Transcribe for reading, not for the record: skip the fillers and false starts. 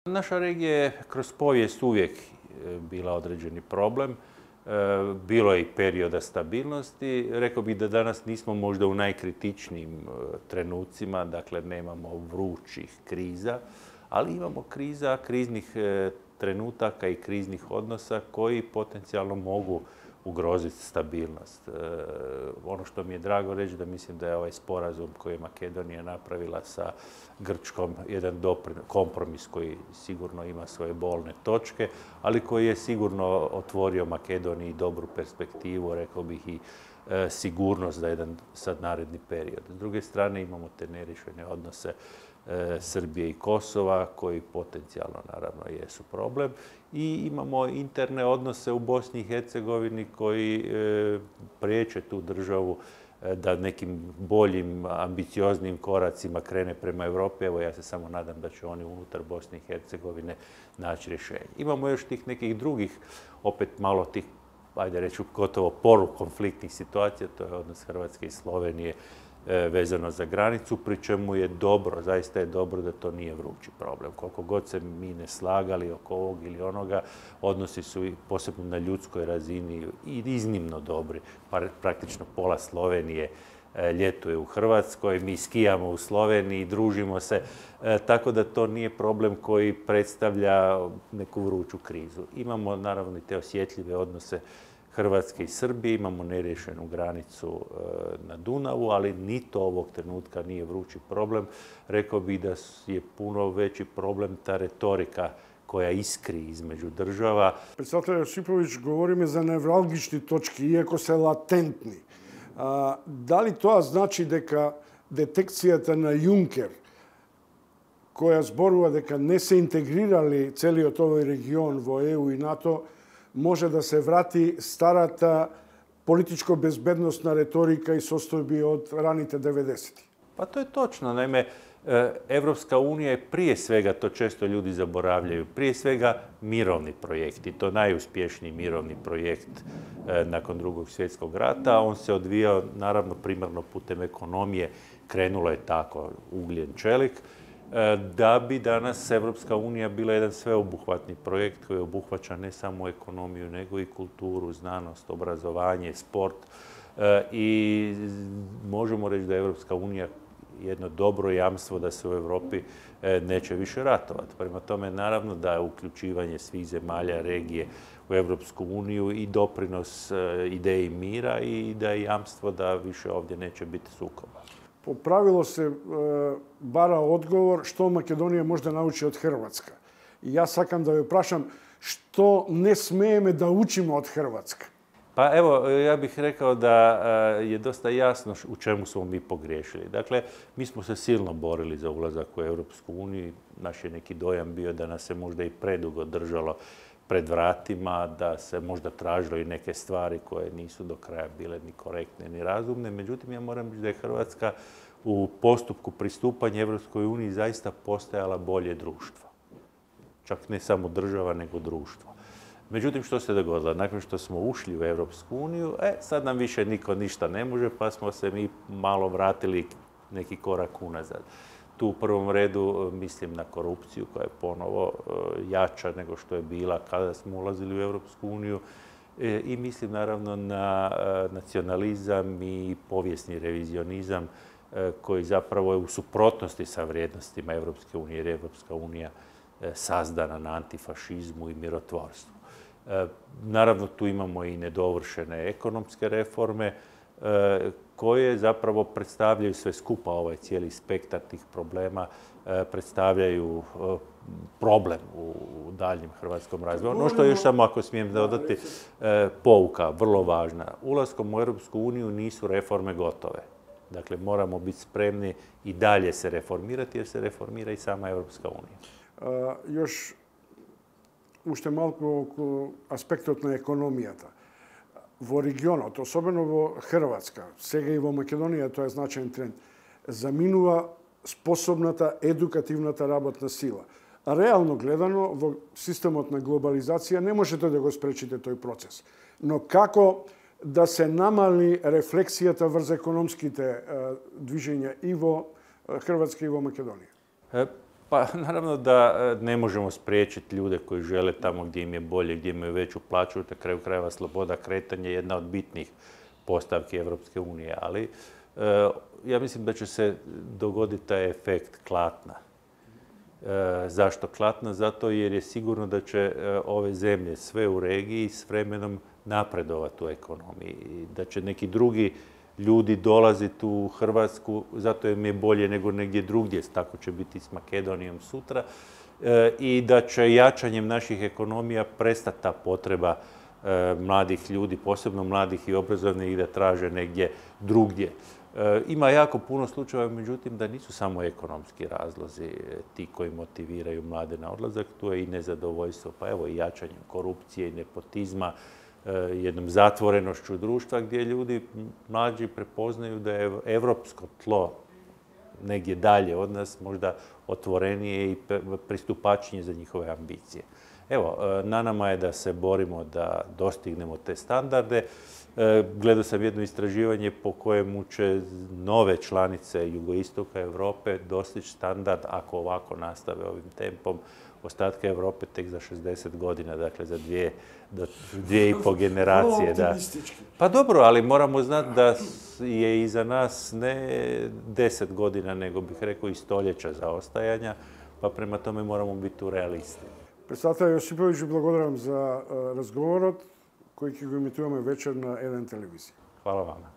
Naša regija je kroz povijest uvijek bila određeni problem. Bilo je i perioda stabilnosti. Rekao bih da danas nismo možda u najkritičnijim trenucima, dakle nemamo vrućih kriza, ali imamo kriznih trenutaka i kriznih odnosa koji potencijalno mogu ugroziti stabilnost. Ono što mi je drago reći da mislim da je ovaj sporazum koji je Makedonija napravila sa Grčkom jedan kompromis koji sigurno ima svoje bolne točke, ali koji je sigurno otvorio Makedoniji dobru perspektivu, rekao bih i sigurnost za jedan sad naredni period. S druge strane imamo te neriješene odnose Srbije i Kosova, koji potencijalno naravno jesu problem. I imamo interne odnose u Bosni i Hercegovini koji priječe tu državu da nekim boljim, ambicioznim koracima krene prema Europi. Evo, ja se samo nadam da će oni unutar Bosne i Hercegovine naći rješenje. Imamo još tih nekih drugih, opet malo tih, ajde reći, gotovo polukonfliktnih situacija, to je odnos Hrvatske i Slovenije vezano za granicu, pri čemu je dobro, zaista je dobro da to nije vrući problem. Koliko god se mi ne slagali oko ovog ili onoga, odnosi su i posebno na ljudskoj razini i iznimno dobri. Praktično pola Slovenije ljetuje u Hrvatskoj, mi skijamo u Sloveniji, družimo se, tako da to nije problem koji predstavlja neku vruću krizu. Imamo naravno i te osjetljive odnose Hrvatske i Srbije, imamo neriješenu granicu na Dunavu, ali ni to ovog trenutka nije vrući problem. Rekao bih da je puno veći problem ta retorika koja iskri između država. Председател Јосиповиќ, говориме за невралгични точки, иако се латентни. Дали тоа значи дека детекцијата на Јункер, која зборува дека не се интегрирали целиот овој регион во ЕУ и НАТО, може да се врати старата политичко-безбедносна retorika i sostoјби od raните 90-ti? Pa to je točno. Naime, Evropska unija je prije svega, to često ljudi zaboravljaju, prije svega mirovni projekt i to najuspješniji mirovni projekt nakon Drugog svjetskog rata. On se odvijao naravno primarno putem ekonomije, krenulo je tako ugljen čelik, da bi danas Evropska unija bila jedan sveobuhvatni projekt koji obuhvaća ne samo ekonomiju, nego i kulturu, znanost, obrazovanje, sport. I možemo reći da je Evropska unija jedno dobro jamstvo da se u Europi neće više ratovati. Prema tome, naravno da je uključivanje svih zemalja regije u Evropsku uniju i doprinos ideji mira i da je jamstvo da više ovdje neće biti sukoba. Po pravilu se бара одговор што Македонија може да научи од Хрватска. И јас сакам да ве прашам што не смееме да учиме од Хрватска. Pa evo, ja bih rekao da je dosta jasno u čemu smo mi pogriješili. Dakle, mi smo se silno borili za ulazak u Europsku uniju. Naš je neki dojam bio da nas se možda i predugo držalo pred vratima, da se možda tražilo i neke stvari koje nisu do kraja bile ni korektne ni razumne. Međutim, ja moram reći da je Hrvatska u postupku pristupanja Europskoj uniji zaista postajala bolje društvo. Čak ne samo država, nego društvo. Međutim, što se dogodilo? Nakon što smo ušli u Europsku uniju, sad nam više niko ništa ne može, pa smo se mi malo vratili neki korak unazad. Tu u prvom redu mislim na korupciju koja je ponovo jača nego što je bila kada smo ulazili u Europsku uniju i mislim naravno na nacionalizam i povijesni revizionizam koji zapravo je u suprotnosti sa vrijednostima Europske unije, jer je Europska unija sazdana na antifašizmu i mirotvorstvu. Naravno, tu imamo i nedovršene ekonomske reforme koje zapravo predstavljaju sve skupa ovaj cijeli spektar tih problema, predstavljaju problem u daljnjem hrvatskom razvoju. Ono što je još samo, ako smijem dodati, pouka, vrlo važna. Ulaskom u Europsku uniju nisu reforme gotove. Dakle, moramo biti spremni i dalje se reformirati, jer se reformira i sama Europska unija. Još уште малку околу аспектот на економијата. Во регионот, особено во Хрватска, сега и во Македонија, тоа е значаен тренд, заминува способната едукативната работна сила. Реално гледано, во системот на глобализација не можете да го спречите тој процес. Но како да се намали рефлексијата врз економските движења и во Хрватска и во Македонија? Pa naravno da ne možemo spriječiti ljude koji žele tamo gdje im je bolje, gdje imaju veću plaću, na kraju krajeva sloboda kretanja je jedna od bitnih postavki Evropske unije, ali ja mislim da će se dogoditi taj efekt klatna. Zašto klatna? Zato jer je sigurno da će ove zemlje sve u regiji s vremenom napredovati u ekonomiji i da će neki drugi ljudi dolaziti u Hrvatsku, zato im je bolje nego negdje drugdje, tako će biti s Makedonijom sutra, i da će jačanjem naših ekonomija prestati ta potreba mladih ljudi, posebno mladih i obrazovnih, da traže negdje drugdje. Ima jako puno slučajeva, međutim, da nisu samo ekonomski razlozi ti koji motiviraju mlade na odlazak, tu je i nezadovoljstvo, pa evo i jačanjem korupcije i nepotizma, jednom zatvorenošću društva gdje ljudi mlađi prepoznaju da je evropsko tlo negdje dalje od nas možda otvorenije i pristupačnije za njihove ambicije. Evo, na nama je da se borimo da dostignemo te standarde. Gledao sam jedno istraživanje po kojemu će nove članice jugoistoka Europe dostići standard, ako ovako nastave ovim tempom, ostatka Europe tek za 60 godina, dakle za 2,5 generacije. Da. Pa dobro, ali moramo znati da je iza nas ne 10 godina, nego bih rekao i stoljeća zaostajanja, pa prema tome moramo biti tu realisti. Председател Јосиповиќ, благодарам за разговорот кој ќе го емитуваме вечер на Еден телевизија. Hvala vama.